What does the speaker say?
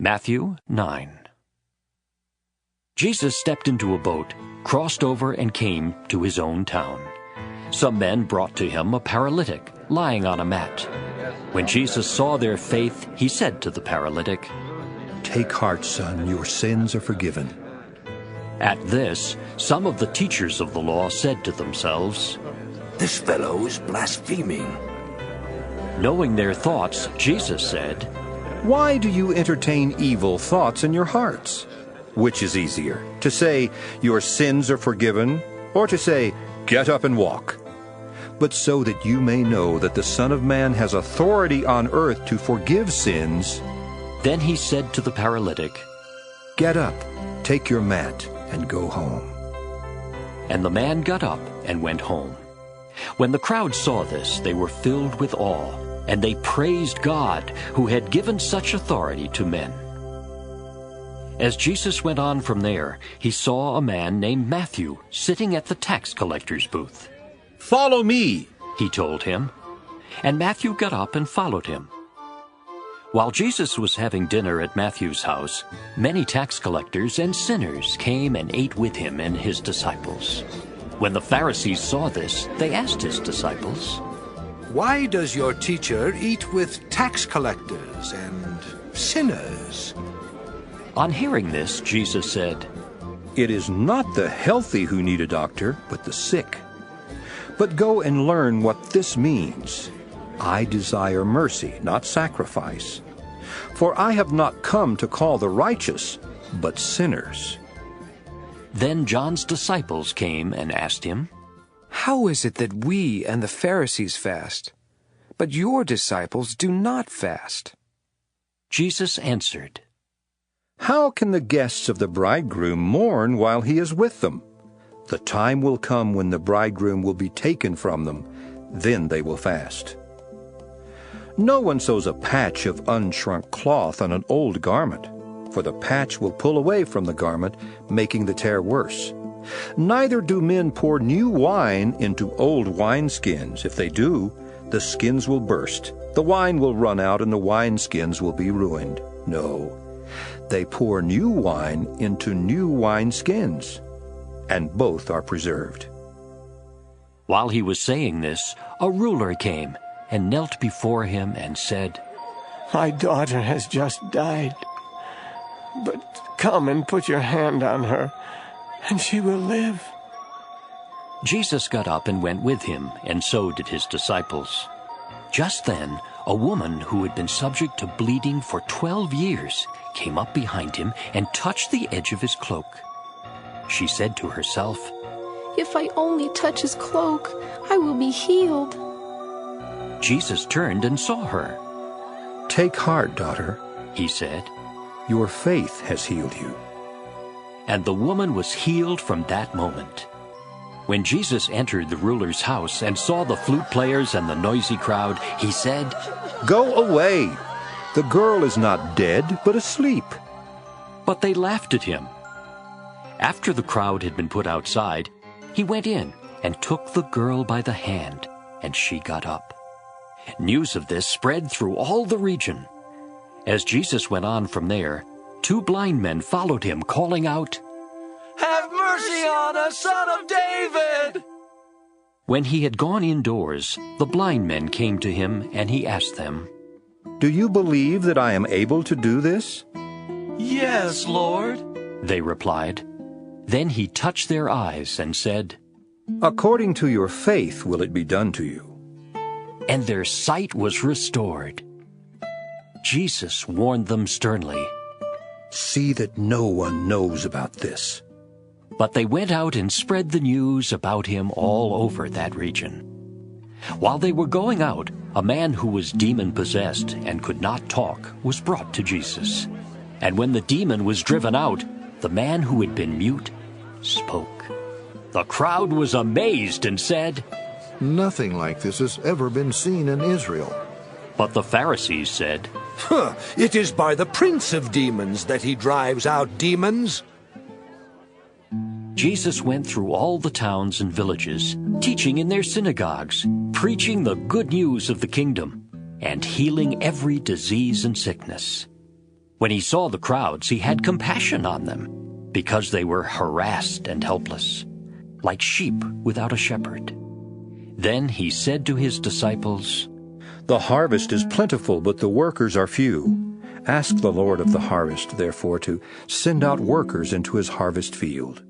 Matthew 9. Jesus stepped into a boat, crossed over, and came to his own town. Some men brought to him a paralytic, lying on a mat. When Jesus saw their faith, he said to the paralytic, "Take heart, son, your sins are forgiven." At this, some of the teachers of the law said to themselves, "This fellow is blaspheming." Knowing their thoughts, Jesus said, Why do you entertain evil thoughts in your hearts? Which is easier, to say, "Your sins are forgiven," or to say, "Get up and walk"? But so that you may know that the Son of Man has authority on earth to forgive sins. Then he said to the paralytic, Get up, take your mat, and go home. And the man got up and went home. When the crowd saw this, they were filled with awe, and they praised God, who had given such authority to men. As Jesus went on from there, he saw a man named Matthew sitting at the tax collector's booth. "Follow me," he told him. And Matthew got up and followed him. While Jesus was having dinner at Matthew's house, many tax collectors and sinners came and ate with him and his disciples. When the Pharisees saw this, they asked his disciples, "Why does your teacher eat with tax collectors and sinners?" On hearing this, Jesus said, "It is not the healthy who need a doctor, but the sick. But go and learn what this means. I desire mercy, not sacrifice. For I have not come to call the righteous, but sinners." Then John's disciples came and asked him, "How is it that we and the Pharisees fast, but your disciples do not fast?" Jesus answered, How can the guests of the bridegroom mourn while he is with them? The time will come when the bridegroom will be taken from them. Then they will fast. No one sews a patch of unshrunk cloth on an old garment, for the patch will pull away from the garment, making the tear worse. Neither do men pour new wine into old wineskins. If they do, the skins will burst, the wine will run out, and the wineskins will be ruined. No, they pour new wine into new wineskins, and both are preserved. While he was saying this, a ruler came and knelt before him and said, "My daughter has just died, but come and put your hand on her, and she will live." Jesus got up and went with him, and so did his disciples. Just then, a woman who had been subject to bleeding for 12 years came up behind him and touched the edge of his cloak. She said to herself, "If I only touch his cloak, I will be healed." Jesus turned and saw her. "Take heart, daughter," he said. "Your faith has healed you." And the woman was healed from that moment. When Jesus entered the ruler's house and saw the flute players and the noisy crowd, he said, "Go away! The girl is not dead, but asleep." But they laughed at him. After the crowd had been put outside, he went in and took the girl by the hand, and she got up. News of this spread through all the region. As Jesus went on from there, 2 blind men followed him, calling out, "Have mercy on us, Son of David!" When he had gone indoors, the blind men came to him, and he asked them, "Do you believe that I am able to do this?" "Yes, Lord," they replied. Then he touched their eyes and said, "According to your faith will it be done to you." And their sight was restored. Jesus warned them sternly, "See that no one knows about this." but they went out and spread the news about him all over that region. While they were going out, a man who was demon-possessed and could not talk was brought to Jesus. And when the demon was driven out, the man who had been mute spoke. The crowd was amazed and said, "Nothing like this has ever been seen in Israel." But the Pharisees said, It is by the prince of demons that he drives out demons." Jesus went through all the towns and villages, teaching in their synagogues, preaching the good news of the kingdom, and healing every disease and sickness. When he saw the crowds, he had compassion on them, because they were harassed and helpless, like sheep without a shepherd. Then he said to his disciples, The harvest is plentiful, but the workers are few. Ask the Lord of the harvest, therefore, to send out workers into his harvest field.